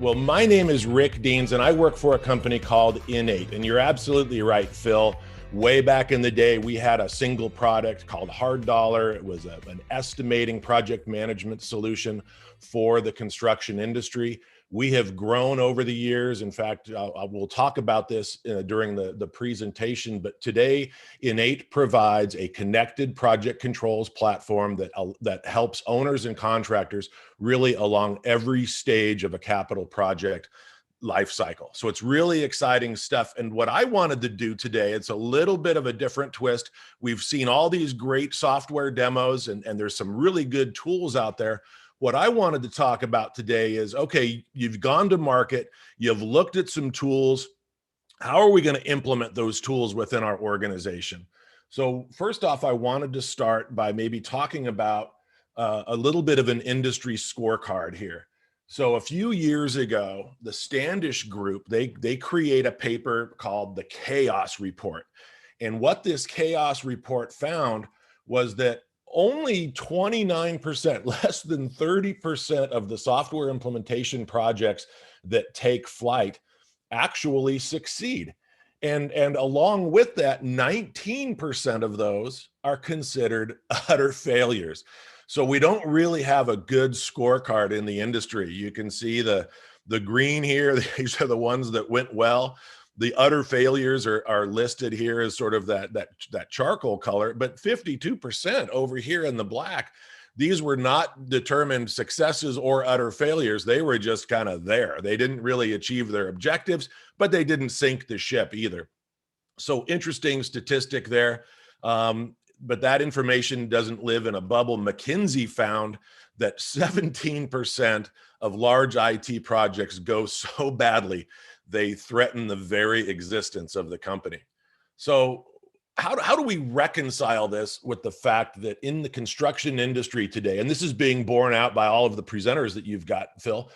Well, my name is Rick Deans, and I work for a company called InEight. And you're absolutely right, Phil. Way back in the day, we had a single product called Hard Dollar. It was an estimating project management solution for the construction industry. We have grown over the years. In fact, we'll talk about this during the presentation, but today InEight provides a connected project controls platform that helps owners and contractors really along every stage of a capital project life cycle. So it's really exciting stuff. And what I wanted to do today, it's a little bit of a different twist. We've seen all these great software demos and there's some really good tools out there. What I wanted to talk about today is, okay, you've gone to market, you've looked at some tools. How are we going to implement those tools within our organization? So first off, I wanted to start by maybe talking about a little bit of an industry scorecard here. So a few years ago, the Standish Group, they create a paper called the Chaos Report. And what this Chaos Report found was that only 29%, less than 30% of the software implementation projects that take flight actually succeed. And along with that, 19% of those are considered utter failures. So we don't really have a good scorecard in the industry. You can see the green here, these are the ones that went well. The utter failures are listed here as sort of that charcoal color, but 52% over here in the black, these were not determined successes or utter failures. They were just kind of there. They didn't really achieve their objectives, but they didn't sink the ship either. So interesting statistic there. But that information doesn't live in a bubble. McKinsey found that 17% of large IT projects go so badly, they threaten the very existence of the company. So how do we reconcile this with the fact that in the construction industry today, and this is being borne out by all of the presenters that you've got, Phil,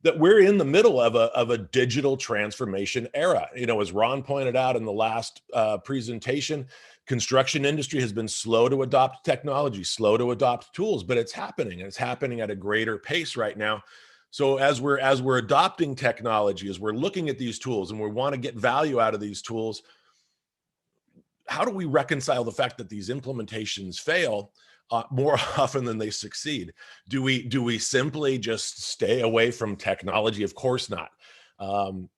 that we're in the middle of a digital transformation era. You know, as Ron pointed out in the last presentation, construction industry has been slow to adopt technology, slow to adopt tools, but it's happening, and it's happening at a greater pace right now. So as we're adopting technology, as we're looking at these tools and we want to get value out of these tools, how do we reconcile the fact that these implementations fail more often than they succeed? Do we simply just stay away from technology? Of course not.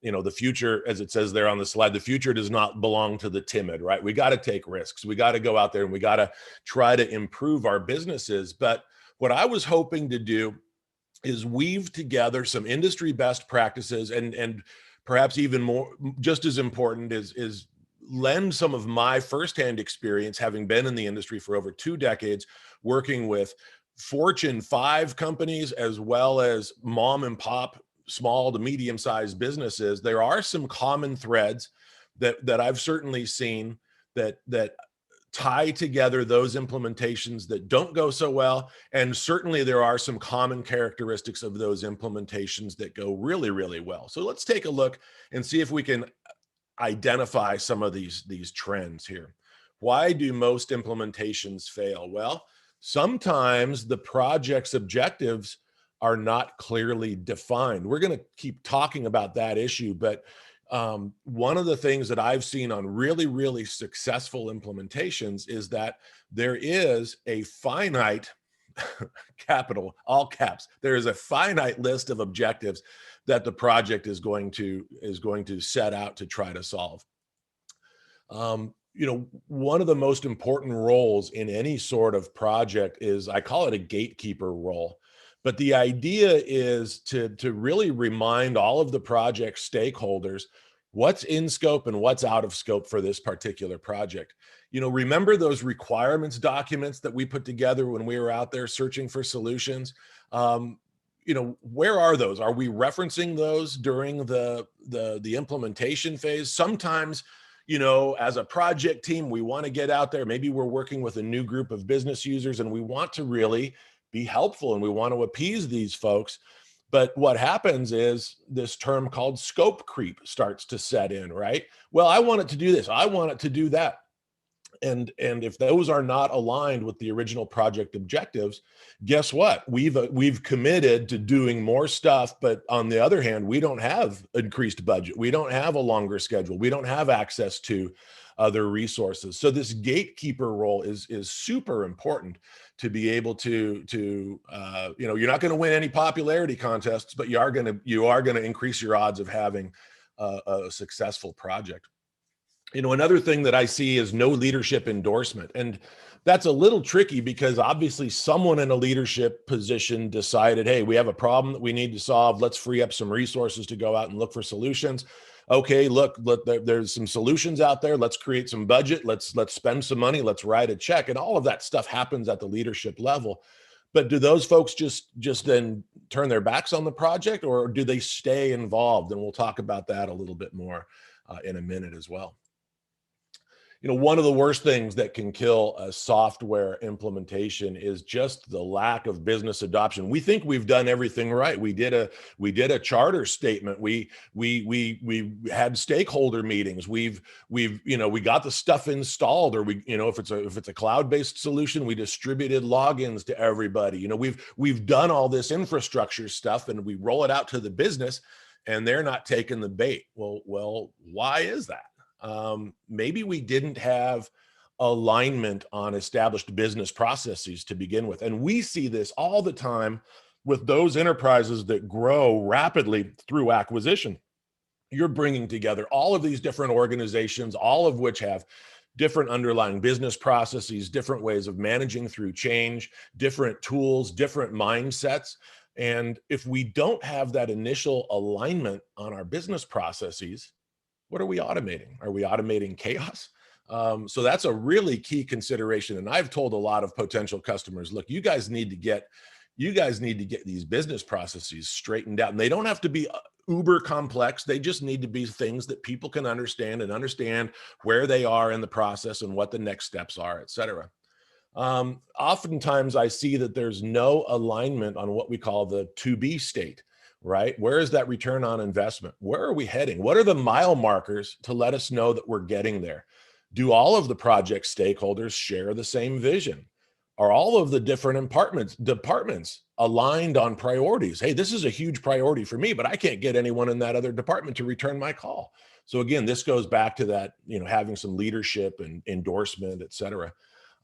You know, the future, as it says there on the slide, the future does not belong to the timid, right? We got to take risks. We got to go out there and we got to try to improve our businesses. But what I was hoping to do is weave together some industry best practices and perhaps even more, just as important is lend some of my firsthand experience, having been in the industry for over 2 decades, working with Fortune 5 companies, as well as mom and pop, small to medium-sized businesses. There are some common threads that I've certainly seen that tie together those implementations that don't go so well. And certainly there are some common characteristics of those implementations that go really, really well. So let's take a look and see if we can identify some of these trends here. Why do most implementations fail? Well, sometimes the project's objectives are not clearly defined. We're going to keep talking about that issue, but one of the things that I've seen on really, really successful implementations is that there is a finite, capital, all caps, there is a finite list of objectives that the project is going to set out to try to solve. You know, one of the most important roles in any sort of project is, I call it a gatekeeper role. But the idea is to really remind all of the project stakeholders what's in scope and what's out of scope for this particular project. You know, remember those requirements documents that we put together when we were out there searching for solutions? You know, where are those? Are we referencing those during the implementation phase? Sometimes, you know, as a project team, we want to get out there. Maybe we're working with a new group of business users and we want to really be helpful and we want to appease these folks. But what happens is this term called scope creep starts to set in, right? Well, I want it to do this. I want it to do that. And if those are not aligned with the original project objectives, guess what? We've committed to doing more stuff, but on the other hand, we don't have increased budget. We don't have a longer schedule. We don't have access to other resources. So this gatekeeper role is super important to be able to you're not going to win any popularity contests, but you are going to increase your odds of having a successful project. Another thing that I see is no leadership endorsement. And that's a little tricky because obviously someone in a leadership position decided, hey, we have a problem that we need to solve. Let's free up some resources to go out and look for solutions. Okay, look, there's some solutions out there. Let's create some budget. Let's spend some money. Let's write a check. And all of that stuff happens at the leadership level. But do those folks just then turn their backs on the project, or do they stay involved? And we'll talk about that a little bit more in a minute as well. One of the worst things that can kill a software implementation is just the lack of business adoption. We think we've done everything right. We did a charter statement. We had stakeholder meetings. We got the stuff installed, or if it's a cloud-based solution, we distributed logins to everybody. We've done all this infrastructure stuff, and we roll it out to the business, and they're not taking the bait. Well, why is that? Maybe we didn't have alignment on established business processes to begin with. And we see this all the time with those enterprises that grow rapidly through acquisition. You're bringing together all of these different organizations, all of which have different underlying business processes, different ways of managing through change, different tools, different mindsets. And if we don't have that initial alignment on our business processes, what are we automating? Are we automating chaos? So that's a really key consideration. And I've told a lot of potential customers, look, you guys need to get these business processes straightened out. And they don't have to be uber complex. They just need to be things that people can understand, and understand where they are in the process and what the next steps are, et cetera. Oftentimes I see that there's no alignment on what we call the to-be state. Right? Where is that return on investment? Where are we heading? What are the mile markers to let us know that we're getting there? Do all of the project stakeholders share the same vision? Are all of the different departments aligned on priorities? Hey, this is a huge priority for me, but I can't get anyone in that other department to return my call. So again, this goes back to that, having some leadership and endorsement, et cetera.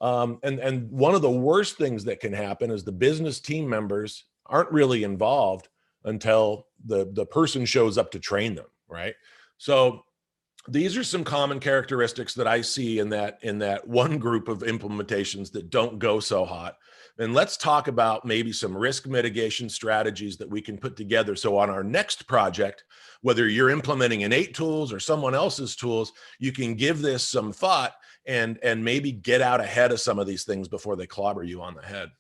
And one of the worst things that can happen is the business team members aren't really involved until the person shows up to train them, right? So these are some common characteristics that I see in that one group of implementations that don't go so hot. And let's talk about maybe some risk mitigation strategies that we can put together. So on our next project, whether you're implementing InEight tools or someone else's tools, you can give this some thought and maybe get out ahead of some of these things before they clobber you on the head.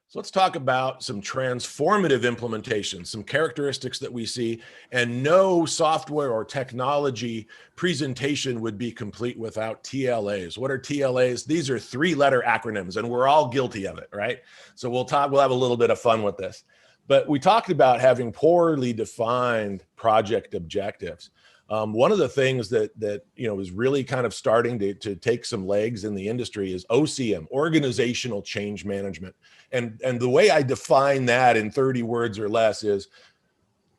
So let's talk about some transformative implementations, some characteristics that we see, and no software or technology presentation would be complete without TLAs. What are TLAs? These are 3-letter acronyms, and we're all guilty of it, right? So we'll have a little bit of fun with this. But we talked about having poorly defined project objectives. One of the things that is really kind of starting to take some legs in the industry is OCM, organizational change management. And the way I define that in 30 words or less is,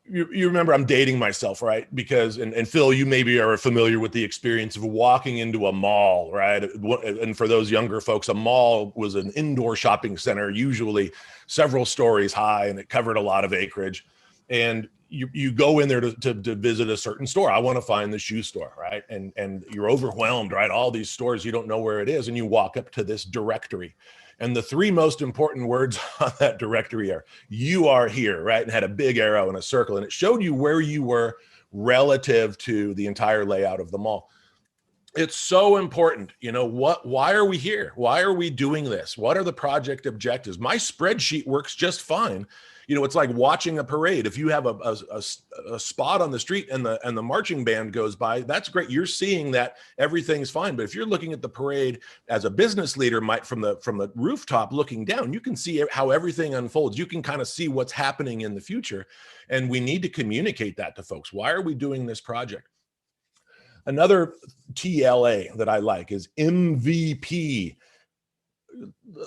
you remember, I'm dating myself, right? Because, and Phil, you maybe are familiar with the experience of walking into a mall, right? And for those younger folks, a mall was an indoor shopping center, usually several stories high, and it covered a lot of acreage. And you go in there to visit a certain store. I want to find the shoe store, right? And you're overwhelmed, right? All these stores, you don't know where it is. And you walk up to this directory. And the 3 most important words on that directory are, you are here, right? And had a big arrow and a circle. And it showed you where you were relative to the entire layout of the mall. It's so important. Why are we here? Why are we doing this? What are the project objectives? My spreadsheet works just fine. It's like watching a parade. If you have a spot on the street and the marching band goes by, that's great. You're seeing that everything's fine. But if you're looking at the parade as a business leader, from the rooftop looking down, you can see how everything unfolds. You can kind of see what's happening in the future. And we need to communicate that to folks. Why are we doing this project? Another TLA that I like is MVP.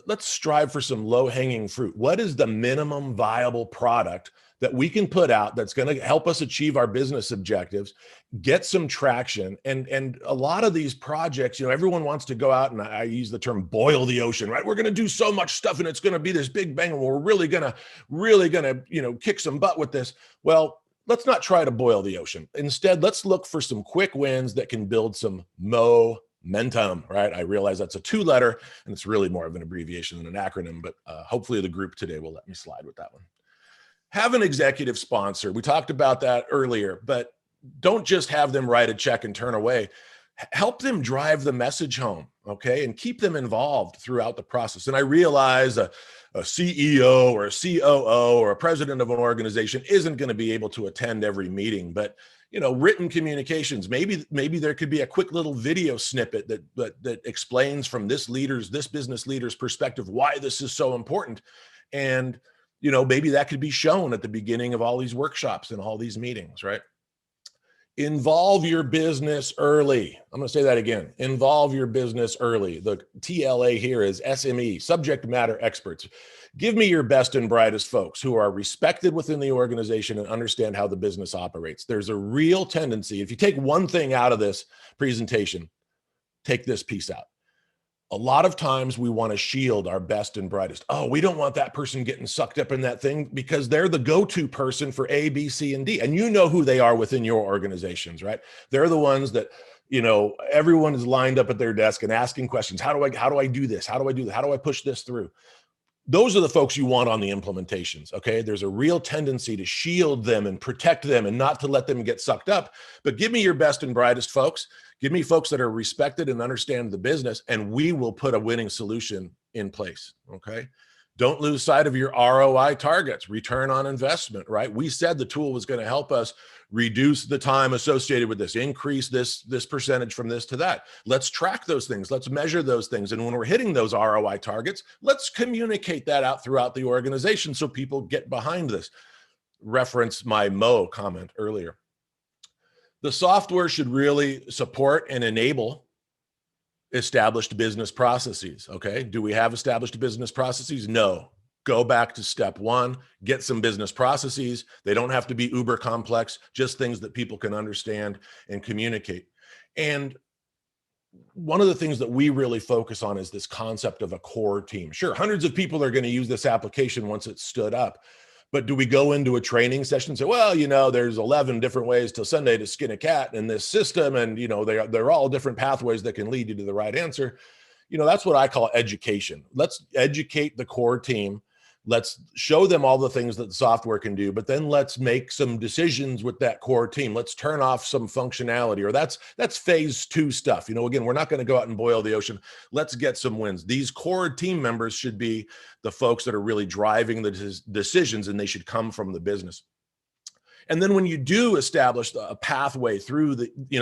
Let's strive for some low-hanging fruit. What is the minimum viable product that we can put out that's going to help us achieve our business objectives, get some traction? And a lot of these projects, everyone wants to go out, and I use the term boil the ocean, right? We're going to do so much stuff and it's going to be this big bang and we're really going to kick some butt with this. Well, let's not try to boil the ocean. Instead, let's look for some quick wins that can build some momentum, right? I realize that's a 2-letter and it's really more of an abbreviation than an acronym, but hopefully the group today will let me slide with that one. Have an executive sponsor. We talked about that earlier, but don't just have them write a check and turn away. Help them drive the message home, okay? And keep them involved throughout the process. And I realize a CEO or a COO or a president of an organization isn't going to be able to attend every meeting, but written communications, maybe there could be a quick little video snippet that explains from this business leader's perspective why this is so important. And maybe that could be shown at the beginning of all these workshops and all these meetings, right? Involve your business early. I'm going to say that again. Involve your business early. The TLA here is SME, subject matter experts. Give me your best and brightest folks who are respected within the organization and understand how the business operates. There's a real tendency, if you take one thing out of this presentation, take this piece out. A lot of times we want to shield our best and brightest. Oh, we don't want that person getting sucked up in that thing because they're the go-to person for A, B, C, and D. And you know who they are within your organizations, right? They're the ones that, everyone is lined up at their desk and asking questions. How do I do this? How do I do that? How do I push this through? Those are the folks you want on the implementations, okay? There's a real tendency to shield them and protect them and not to let them get sucked up. But give me your best and brightest folks. Give me folks that are respected and understand the business, and we will put a winning solution in place, okay? Don't lose sight of your ROI targets, return on investment, right? We said the tool was going to help us reduce the time associated with this, increase this percentage from this to that. Let's track those things. Let's measure those things. And when we're hitting those ROI targets, let's communicate that out throughout the organization so people get behind this. Reference my Mo comment earlier. The software should really support and enable established business processes, okay? Do we have established business processes? No. Go back to step one, get some business processes. They don't have to be uber complex, just things that people can understand and communicate. And one of the things that we really focus on is this concept of a core team. Sure, hundreds of people are going to use this application once it's stood up. But do we go into a training session and say, well, there's 11 different ways till Sunday to skin a cat in this system. And, they're all different pathways that can lead you to the right answer. That's what I call education. Let's educate the core team. Let's show them all the things that the software can do, but then let's make some decisions with that core team. Let's turn off some functionality, or that's phase 2 stuff. Again, we're not going to go out and boil the ocean. Let's get some wins. These core team members should be the folks that are really driving the decisions, and they should come from the business. And then when you do establish a pathway through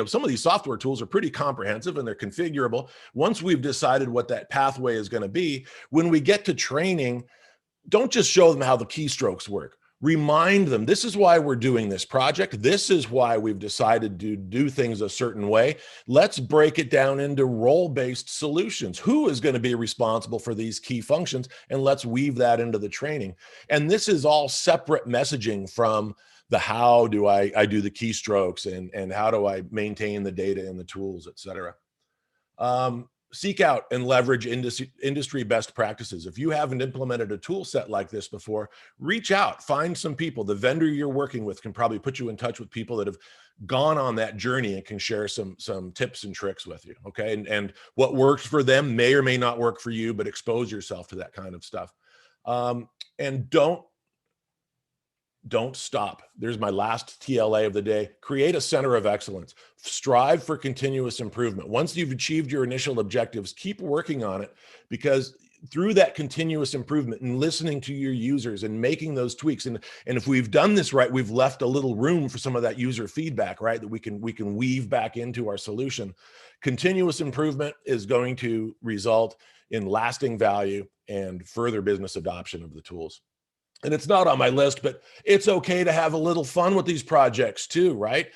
some of these software tools are pretty comprehensive and they're configurable. Once we've decided what that pathway is going to be, when we get to training, don't just show them how the keystrokes work. Remind them, this is why we're doing this project. This is why we've decided to do things a certain way. Let's break it down into role-based solutions. Who is going to be responsible for these key functions? And let's weave that into the training. And this is all separate messaging from the how do I do the keystrokes and how do I maintain the data and the tools, et cetera. Seek out and leverage industry best practices. If you haven't implemented a tool set like this before, reach out, find some people. The vendor you're working with can probably put you in touch with people that have gone on that journey and can share some tips and tricks with you, okay? And what works for them may or may not work for you, but expose yourself to that kind of stuff. And don't stop. There's my last TLA of the day. Create a center of excellence. Strive for continuous improvement. Once you've achieved your initial objectives, keep working on it, because through that continuous improvement and listening to your users and making those tweaks, and if we've done this right, we've left a little room for some of that user feedback, right, that we can weave back into our solution. Continuous improvement is going to result in lasting value and further business adoption of the tools. and it's not on my list, but it's okay to have a little fun with these projects too, right?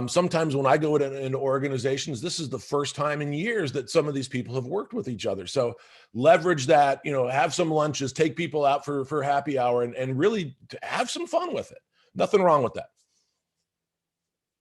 Sometimes when I go into organizations, this is the first time in years that some of these people have worked with each other. So leverage that, have some lunches, take people out for happy hour, and really have some fun with it. Nothing wrong with that.